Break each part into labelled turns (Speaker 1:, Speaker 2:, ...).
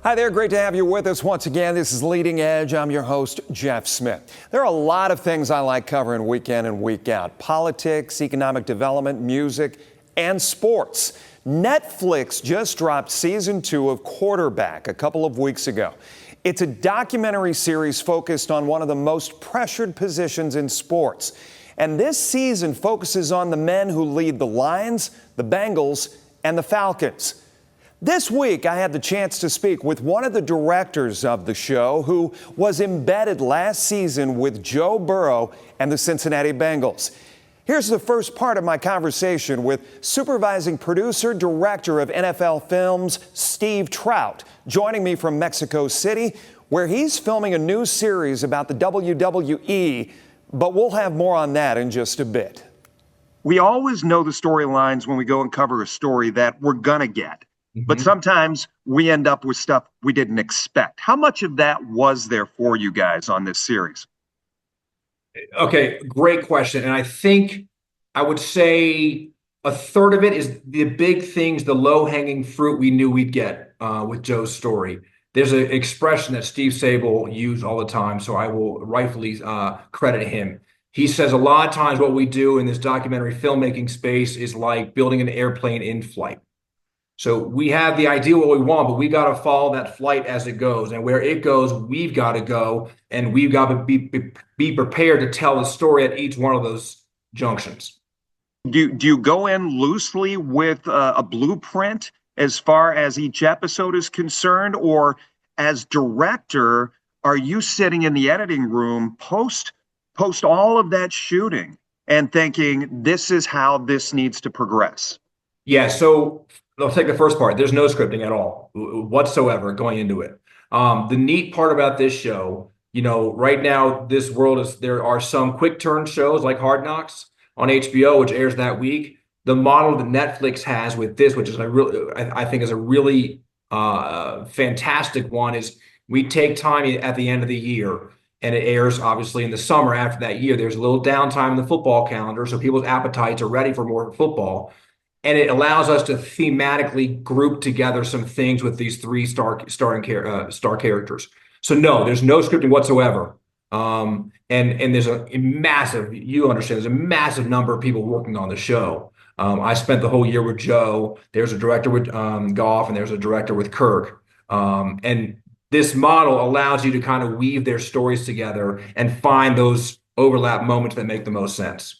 Speaker 1: Hi there, great to have you with us once again. This is Leading Edge. I'm your host, Jeff Smith. There are a lot of things I like covering week in and week out. Politics, economic development, music, and sports. Netflix just dropped season 2 of Quarterback a couple of weeks ago. It's a documentary series focused on one of the most pressured positions in sports. And this season focuses on the men who lead the Lions, the Bengals, and the Falcons. This week, I had the chance to speak with one of the directors of the show who was embedded last season with Joe Burrow and the Cincinnati Bengals. Here's the first part of my conversation with supervising producer, director of NFL Films, Steve Trout, joining me from Mexico City, where he's filming a new series about the WWE, but we'll have more on that in just a bit.
Speaker 2: We always know the storylines when we go and cover a story that we're gonna get. But sometimes we end up with stuff we didn't expect. How much of that was there for you guys on this series?
Speaker 3: Okay, great question. And I think I would say a third of it is the big things, the low-hanging fruit we knew we'd get with Joe's story. There's an expression that Steve Sable used all the time, so I will rightfully credit him. He says a lot of times what we do in this documentary filmmaking space is like building an airplane in flight. So we have the idea what we want, but we got to follow that flight as it goes. And where it goes, we've got to go, and we've got to be prepared to tell the story at each one of those junctions.
Speaker 2: Do you go in loosely with a blueprint as far as each episode is concerned? Or as director, are you sitting in the editing room post all of that shooting and thinking, this is how this needs to progress?
Speaker 3: Yeah, so I'll take the first part. There's no scripting at all whatsoever going into it. The neat part about this show, right now, this world there are some quick turn shows like Hard Knocks on HBO, which airs that week. The model that Netflix has with this, which is I think is a really fantastic one, is we take time at the end of the year, and it airs obviously in the summer after that year. There's a little downtime in the football calendar, so people's appetites are ready for more football. And it allows us to thematically group together some things with these three star characters. So no, there's no scripting whatsoever. And there's a massive, you understand, there's a massive number of people working on the show. I spent the whole year with Joe. There's a director with Goff, and there's a director with Kirk. And this model allows you to kind of weave their stories together and find those overlap moments that make the most sense.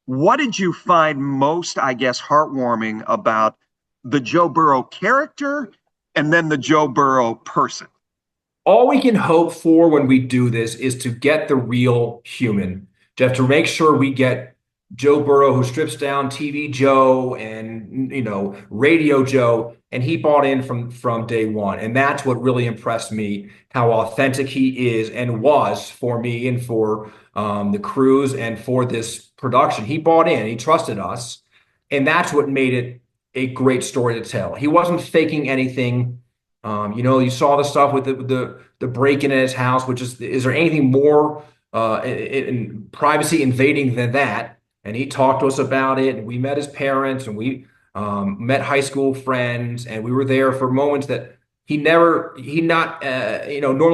Speaker 2: What did you find most, I guess, heartwarming about the Joe Burrow character and then the Joe Burrow person?
Speaker 3: All we can hope for when we do this is to get the real human, Jeff, to make sure we get Joe Burrow, who strips down TV Joe and, radio Joe, and he bought in from day one. And that's what really impressed me, how authentic he is and was for me and for the crews and for this production. He bought in, he trusted us, and that's what made it a great story to tell. He wasn't faking anything. You saw the stuff with the break-in at his house, which is there anything more in privacy invading than that? And he talked to us about it, and we met his parents, and we met high school friends, and we were there for moments that he normally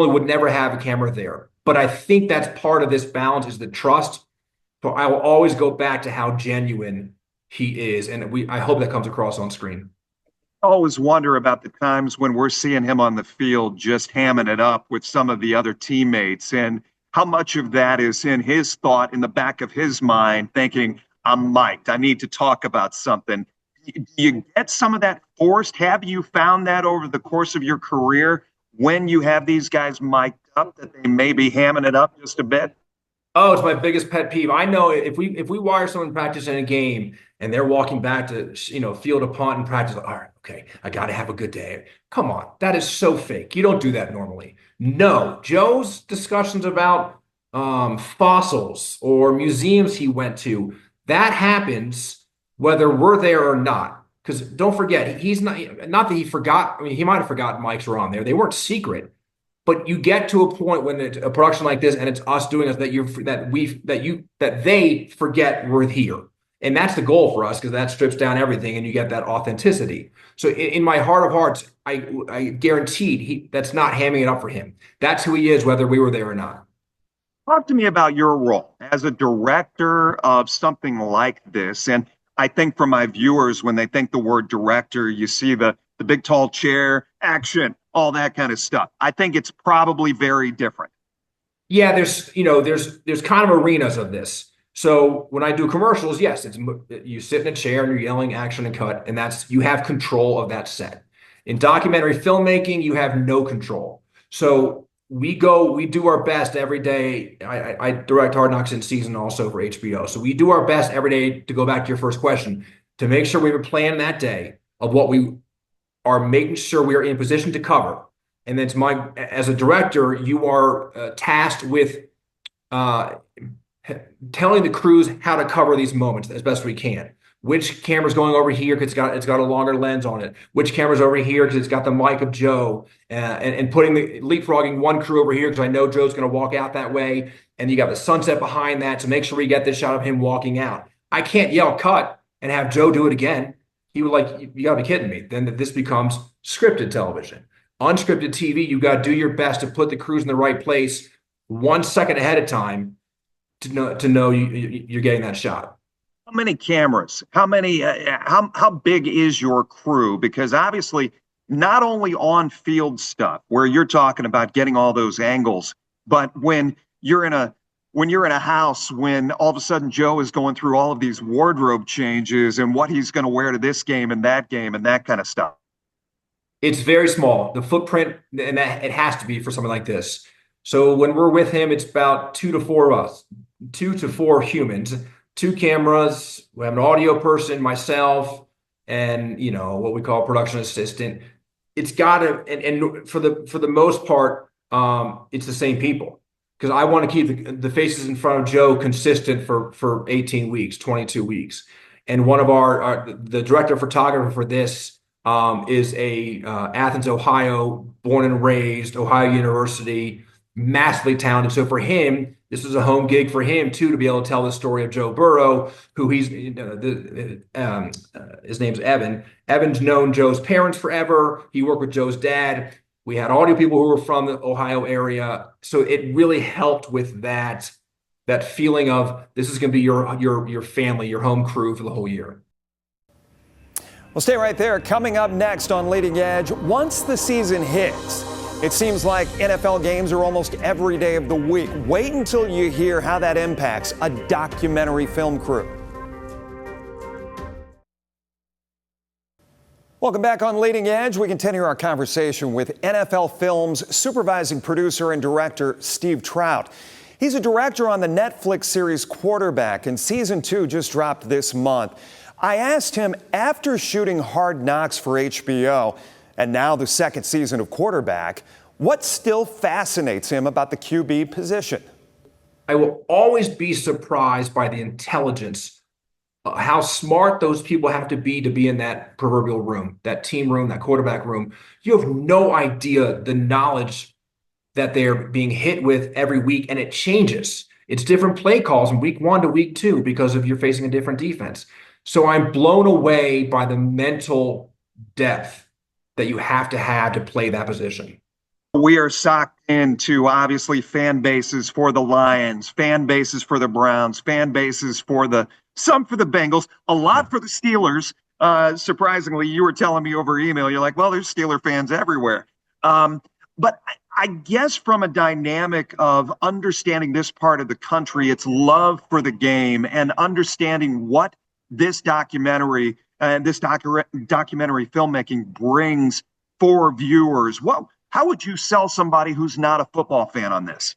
Speaker 3: would never have a camera there. But I think that's part of this balance is the trust. So I will always go back to how genuine he is, and I hope that comes across on screen.
Speaker 2: I always wonder about the times when we're seeing him on the field just hamming it up with some of the other teammates, and how much of that is in his thought, in the back of his mind, thinking, I'm mic'd, I need to talk about something. Do you get some of that forced? Have you found that over the course of your career when you have these guys mic'd up that they may be hamming it up just a bit?
Speaker 3: Oh, it's my biggest pet peeve. I know if we wire someone practice in a game and they're walking back to field a punt and practice, all right, okay, I got to have a good day. Come on, that is so fake. You don't do that normally. No, Joe's discussions about fossils or museums he went to, that happens whether we're there or not. Because don't forget, he's not that he forgot. I mean, he might have forgotten mics were on there. They weren't secret. But you get to a point when it's a production like this, and it's us doing it that they forget we're here, and that's the goal for us because that strips down everything, and you get that authenticity. So in my heart of hearts, I guaranteed that's not hamming it up for him. That's who he is, whether we were there or not.
Speaker 2: Talk to me about your role as a director of something like this. And I think for my viewers, when they think the word director, you see the big tall chair, action, all that kind of stuff. I think it's probably very different.
Speaker 3: Yeah, there's kind of arenas of this. So when I do commercials, yes, it's you sit in a chair and you're yelling action and cut, and you have control of that set. In documentary filmmaking, you have no control. So we do our best every day. I direct Hard Knocks in season also for HBO. So we do our best every day, to go back to your first question, to make sure we have a plan that day of what we are making sure we are in position to cover. And then as a director, you are tasked with telling the crews how to cover these moments as best we can. Which camera's going over here because it's got a longer lens on it. Which camera's over here because it's got the mic of Joe, and putting leapfrogging one crew over here because I know Joe's going to walk out that way, and you got the sunset behind that to make sure we get this shot of him walking out. I can't yell cut and have Joe do it again. He would you got to be kidding me. Then this becomes scripted television. Unscripted TV, you got to do your best to put the crews in the right place 1 second ahead of time to know you're getting that shot.
Speaker 2: How many cameras? How many? How big is your crew? Because obviously, not only on field stuff where you're talking about getting all those angles, but when you're in a house, when all of a sudden Joe is going through all of these wardrobe changes and what he's going to wear to this game and that kind of stuff.
Speaker 3: It's very small. The footprint, and that it has to be for something like this. So when we're with him, it's about 2 to 4 of us, 2 to 4 humans. 2 cameras. We have an audio person, myself, and what we call a production assistant. It's got to, and for the most part, it's the same people, because I want to keep the faces in front of Joe consistent for 18 weeks, 22 weeks. And one of the director of photography for this is a Athens, Ohio, born and raised, Ohio University, massively talented. So for him, this was a home gig for him too, to be able to tell the story of Joe Burrow, who his name's Evan. Evan's known Joe's parents forever. He worked with Joe's dad. We had audio people who were from the Ohio area. So it really helped with that feeling of this is going to be your family, your home crew for the whole year.
Speaker 1: Well, stay right there. Coming up next on Leading Edge, once the season hits, it seems like NFL games are almost every day of the week. Wait until you hear how that impacts a documentary film crew. Welcome back on Leading Edge. We continue our conversation with NFL Films supervising producer and director Steve Trout. He's a director on the Netflix series Quarterback, and season 2 just dropped this month. I asked him, after shooting Hard Knocks for HBO, and now the second season of Quarterback, what still fascinates him about the QB position?
Speaker 3: I will always be surprised by the intelligence, how smart those people have to be in that proverbial room, that team room, that quarterback room. You have no idea the knowledge that they're being hit with every week, and it changes. It's different play calls from week 1 to week 2 because of you're facing a different defense. So I'm blown away by the mental depth that you have to play that position.
Speaker 2: We are socked into obviously fan bases for the Lions, fan bases for the Browns, fan bases for some for the Bengals, a lot for the Steelers. Surprisingly, you were telling me over email, you're like, well, there's Steeler fans everywhere. But I guess from a dynamic of understanding this part of the country, its love for the game and understanding what this documentary and documentary filmmaking brings for viewers. How would you sell somebody who's not a football fan on this?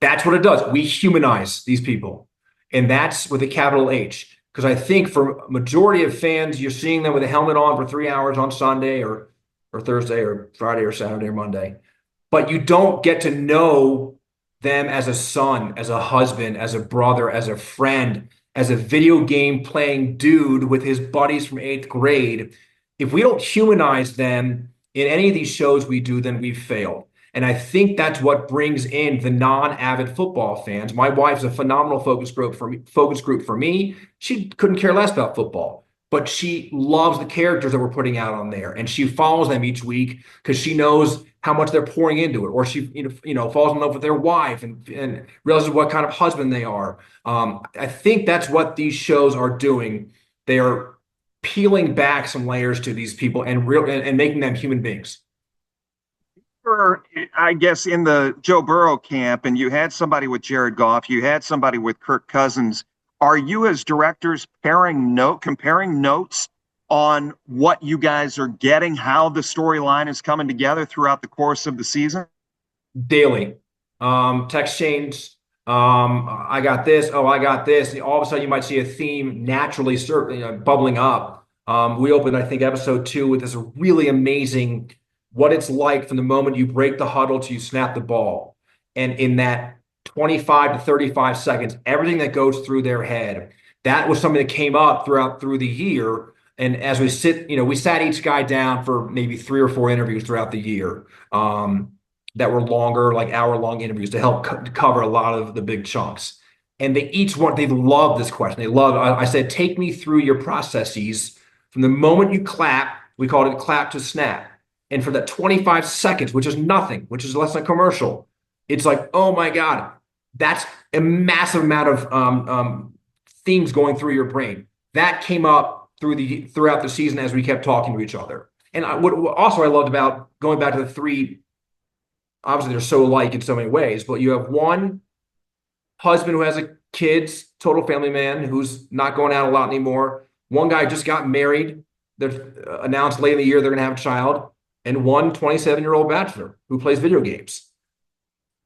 Speaker 3: That's what it does. We humanize these people, and that's with a capital H. Because I think for a majority of fans, you're seeing them with a helmet on for 3 hours on Sunday or Thursday or Friday or Saturday or Monday, but you don't get to know them as a son, as a husband, as a brother, as a friend, as a video game playing dude with his buddies from 8th grade. If we don't humanize them in any of these shows we do, then we've failed. And I think that's what brings in the non-avid football fans. My wife's a phenomenal focus group for me. She couldn't care less about football. but she loves the characters that we're putting out on there, and she follows them each week because she knows how much they're pouring into it, or she falls in love with their wife and realizes what kind of husband they are. I think that's what these shows are doing. They are peeling back some layers to these people and making them human beings.
Speaker 2: I guess in the Joe Burrow camp, and you had somebody with Jared Goff, you had somebody with Kirk Cousins. Are you as directors comparing notes on what you guys are getting, how the storyline is coming together throughout the course of the season?
Speaker 3: Daily. Text chains. I got this. Oh, I got this. All of a sudden, you might see a theme naturally bubbling up. We opened, I think, episode 2 with this really amazing what it's like from the moment you break the huddle to you snap the ball. And in that 25 to 35 seconds, everything that goes through their head, that was something that came up through the year. And as we we sat each guy down for maybe 3 or 4 interviews throughout the year that were longer, like hour-long interviews to help cover a lot of the big chunks. And they love this question. I said, take me through your processes from the moment you clap. We called it clap to snap. And for that 25 seconds, which is nothing, which is less than a commercial, it's like, oh my God, that's a massive amount of themes going through your brain. That came up throughout the season as we kept talking to each other. And what I loved about going back to the 3, obviously they're so alike in so many ways, but you have one husband who has kids, total family man, who's not going out a lot anymore. One guy just got married. They're announced late in the year they're going to have a child. And one 27-year-old bachelor who plays video games.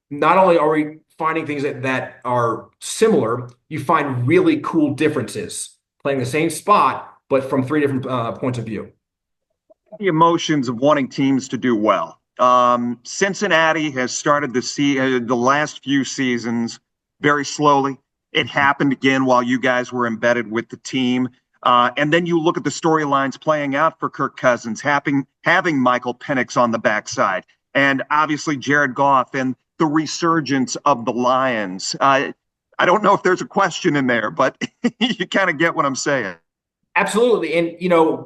Speaker 3: Not only are we finding things that are similar, you find really cool differences playing the same spot, but from 3 different points of view.
Speaker 2: The emotions of wanting teams to do well. Cincinnati has started the last few seasons very slowly. It happened again while you guys were embedded with the team. And then you look at the storylines playing out for Kirk Cousins, having Michael Penix on the backside, and obviously Jared Goff and the resurgence of the Lions. I don't know if there's a question in there, but you kind of get what I'm saying.
Speaker 3: Absolutely. And,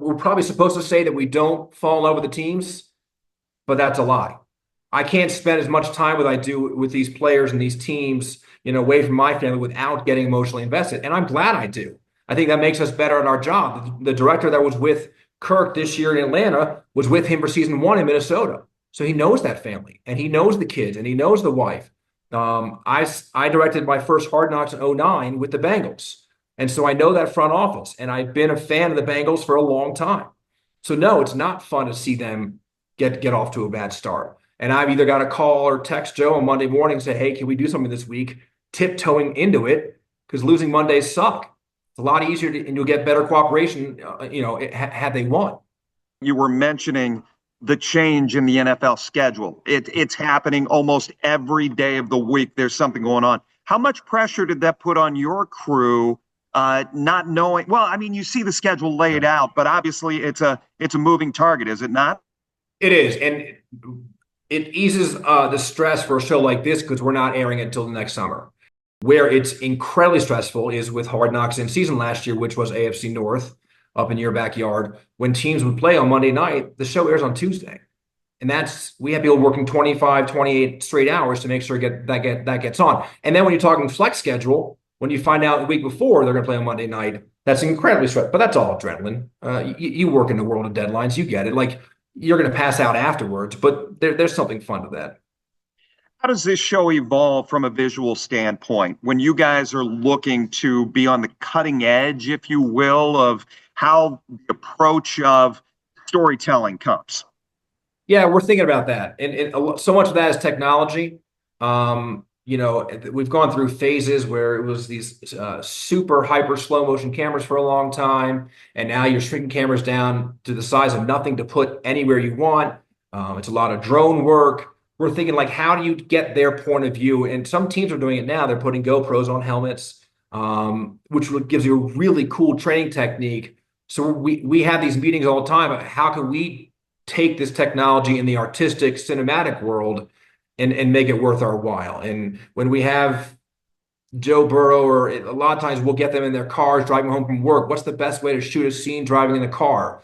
Speaker 3: we're probably supposed to say that we don't fall in love with the teams, but that's a lie. I can't spend as much time as I do with these players and these teams, away from my family without getting emotionally invested. And I'm glad I do. I think that makes us better at our job. The director that was with Kirk this year in Atlanta was with him for season 1 in Minnesota. So he knows that family, and he knows the kids, and he knows the wife. I directed my first Hard Knocks in 2009 with the Bengals. And so I know that front office, and I've been a fan of the Bengals for a long time. So no, it's not fun to see them get off to a bad start. And I've either got to call or text Joe on Monday morning and say, hey, can we do something this week? Tiptoeing into it, because losing Mondays suck. It's a lot easier and you'll get better cooperation, had they won.
Speaker 2: You were mentioning the change in the NFL schedule. It's happening almost every day of the week. There's something going on. How much pressure did that put on your crew, not knowing? Well, I mean, you see the schedule laid out, but obviously it's a moving target, is it not?
Speaker 3: It is, and it eases the stress for a show like this because we're not airing it until the next summer. Where it's incredibly stressful is with Hard Knocks in season last year, which was AFC North up in your backyard. When teams would play on Monday night, the show airs on Tuesday. And we have people working 25, 28 straight hours to make sure that gets on. And then when you're talking flex schedule, when you find out the week before they're going to play on Monday night, that's incredibly stressful. But that's all adrenaline. You work in the world of deadlines. You get it. Like, you're going to pass out afterwards, but there's something fun to that.
Speaker 2: How does this show evolve from a visual standpoint when you guys are looking to be on the cutting edge, if you will, of how the approach of storytelling comes?
Speaker 3: Yeah, we're thinking about that. And so much of that is technology. We've gone through phases where it was these super hyper slow motion cameras for a long time. And now you're shrinking cameras down to the size of nothing to put anywhere you want. It's a lot of drone work. We're thinking, like, how do you get their point of view? And some teams are doing it now. They're putting GoPros on helmets, which gives you a really cool training technique. So we have these meetings all the time. How can we take this technology in the artistic cinematic world and make it worth our while? And when we have, Joe Burrow, or a lot of times we'll get them in their cars driving home from work. What's the best way to shoot a scene driving in the car?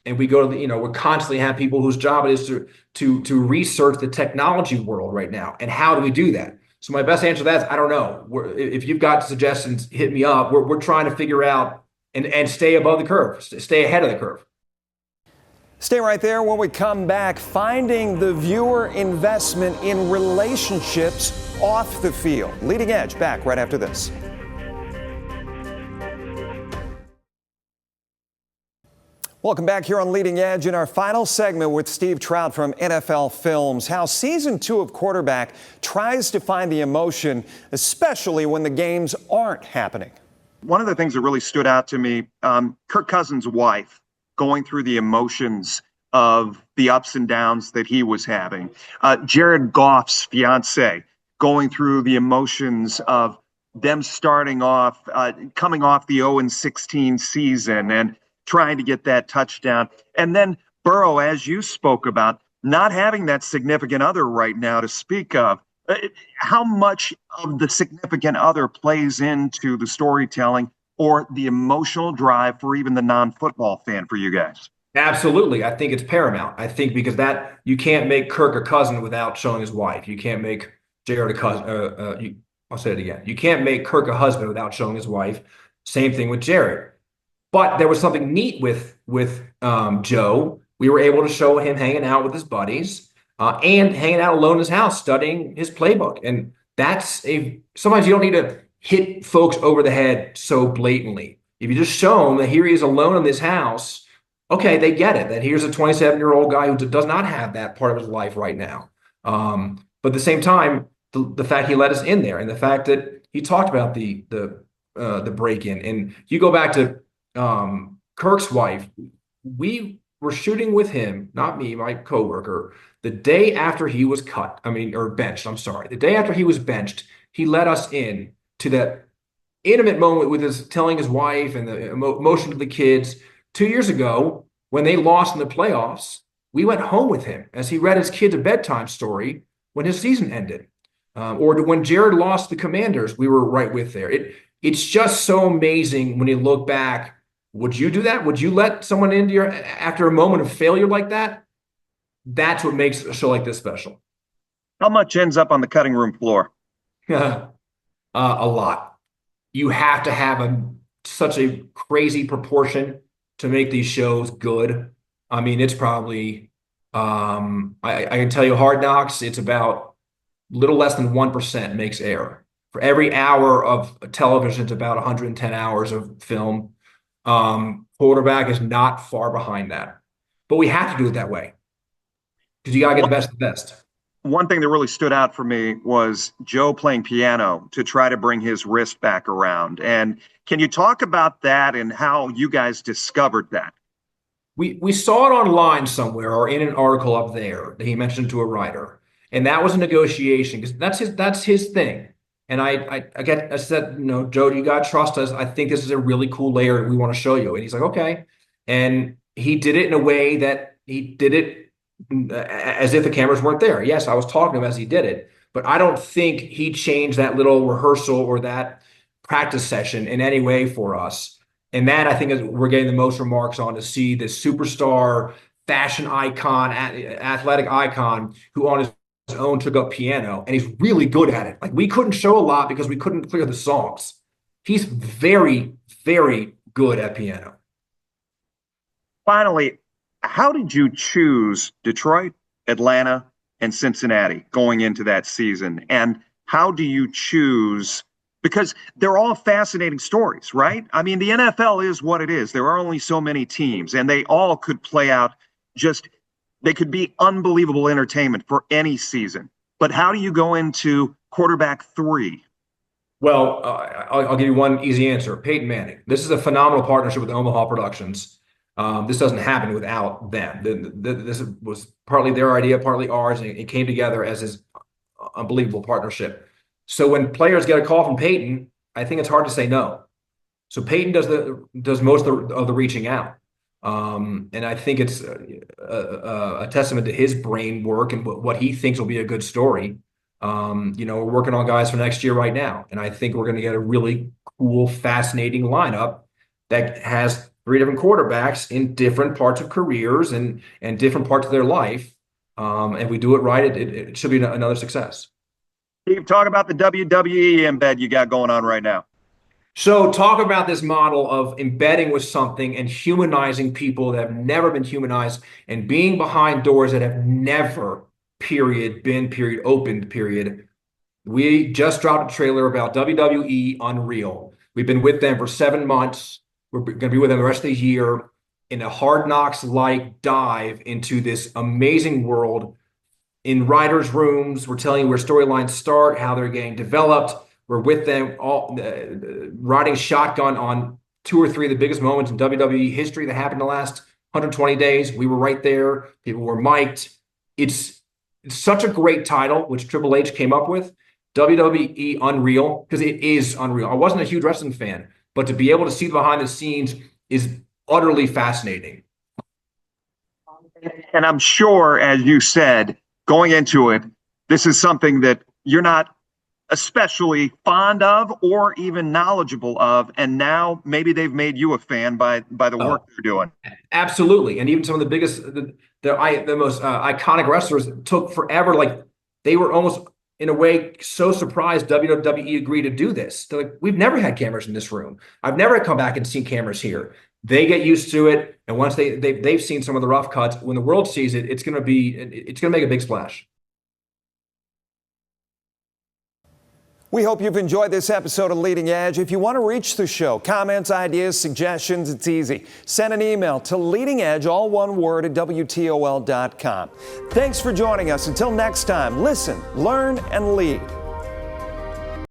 Speaker 3: And we go to we're constantly have people whose job it is to research the technology world right now. And how do we do that? So my best answer to that is I don't know. If you've got suggestions, hit me up. We're trying to figure out and stay above the curve, stay ahead of the curve.
Speaker 1: Stay right there. When we come back, finding the viewer investment in relationships off the field. Leading Edge back right after this. Welcome back here on Leading Edge in our final segment with Steve Trout from NFL Films. How season 2 of Quarterback tries to find the emotion, especially when the games aren't happening.
Speaker 2: One of the things that really stood out to me, Kirk Cousins' wife going through the emotions of the ups and downs that he was having. Jared Goff's fiance going through the emotions of them starting off, coming off the 0-16 season and trying to get that touchdown. And then Burrow, as you spoke about, not having that significant other right now to speak of. How much of the significant other plays into the storytelling or the emotional drive for even the non-football fan for you guys?
Speaker 3: Absolutely. I think it's paramount. I think because that you can't make Kirk a cousin without showing his wife. You can't make Jared a cousin. I'll say it again. You can't make Kirk a husband without showing his wife. Same thing with Jared. But there was something neat with Joe. We were able to show him hanging out with his buddies and hanging out alone in his house, studying his playbook. And sometimes you don't need to hit folks over the head so blatantly. If you just show them that here he is alone in this house, okay, they get it. That here's a 27-year-old guy who does not have that part of his life right now. But at the same time, the fact he let us in there and the fact that he talked about the break-in. And you go back to Kirk's wife, we were shooting with him, not me, my coworker, the day after he was benched. I'm sorry. The day after he was benched, he let us in to that intimate moment with telling his wife and the emotion to the kids. 2 years ago, when they lost in the playoffs, we went home with him as he read his kids a bedtime story when his season ended. Or when Jared lost the Commanders, we were right with there. It's just so amazing when you look back. Would you do that? Would you let someone into after a moment of failure like that? That's what makes a show like this special.
Speaker 2: How much ends up on the cutting room floor?
Speaker 3: A lot. You have to have such a crazy proportion to make these shows good. I mean, it's probably, I can tell you Hard Knocks, it's about little less than 1% makes air. For every hour of television, it's about 110 hours of film. Quarterback is not far behind that. But we have to do it that way because you got to get the best of the best.
Speaker 2: One thing that really stood out for me was Joe playing piano to try to bring his wrist back around. And can you talk about that and how you guys discovered that?
Speaker 3: We saw it online somewhere or in an article up there that he mentioned to a writer. And that was a negotiation because that's his thing. And I said, Joe, you got to trust us. I think this is a really cool layer we want to show you. And he's like, okay. And he did it in a way that he did it as if the cameras weren't there. Yes, I was talking to him as he did it, but I don't think he changed that little rehearsal or that practice session in any way for us. And that I think is we're getting the most remarks on to see this superstar, fashion icon, athletic icon who on his own took up piano, and he's really good at it. Like we couldn't show a lot because we couldn't clear the songs. He's very, very good at piano.
Speaker 2: Finally, how did you choose Detroit, Atlanta, and Cincinnati going into that season? And how do you choose, because they're all fascinating stories, right? I mean, the NFL is what it is. There are only so many teams, and they all could play out they could be unbelievable entertainment for any season. But how do you go into quarterback 3?
Speaker 3: Well, I'll give you one easy answer. Peyton Manning. This is a phenomenal partnership with Omaha Productions. This doesn't happen without them. This was partly their idea, partly ours, and it came together as this unbelievable partnership. So when players get a call from Peyton, I think it's hard to say no. So Peyton does most of the reaching out. And I think it's a testament to his brain work and what he thinks will be a good story. We're working on guys for next year right now, and I think we're going to get a really cool, fascinating lineup that has three different quarterbacks in different parts of careers and different parts of their life. And we do it right, it should be another success.
Speaker 2: Steve, talk about the WWE embed you got going on right now.
Speaker 3: So talk about this model of embedding with something and humanizing people that have never been humanized and being behind doors that have never, opened, period. We just dropped a trailer about WWE Unreal. We've been with them for 7 months. We're going to be with them the rest of the year in a Hard Knocks-like dive into this amazing world. In writers' rooms, we're telling you where storylines start, how they're getting developed. We're with them all riding shotgun on 2 or 3 of the biggest moments in WWE history that happened in the last 120 days. We were right there. People were mic'd. It's such a great title, which Triple H came up with, WWE Unreal, because it is unreal. I wasn't a huge wrestling fan, but to be able to see the behind the scenes is utterly fascinating.
Speaker 2: And I'm sure, as you said, going into it, this is something that you're not especially fond of or even knowledgeable of, and now maybe they've made you a fan by the work they're doing.
Speaker 3: Absolutely. And even some of the biggest, the most iconic wrestlers took forever. Like, they were almost in a way so surprised WWE agreed to do this. They're like, we've never had cameras in this room. I've never come back and seen cameras here. They get used to it, and once they've seen some of the rough cuts, when the world sees it, it's going to make a big splash.
Speaker 1: We hope you've enjoyed this episode of Leading Edge. If you want to reach the show, comments, ideas, suggestions, it's easy. Send an email to leadingedge, all one word, at WTOL.com. Thanks for joining us. Until next time, listen, learn, and lead.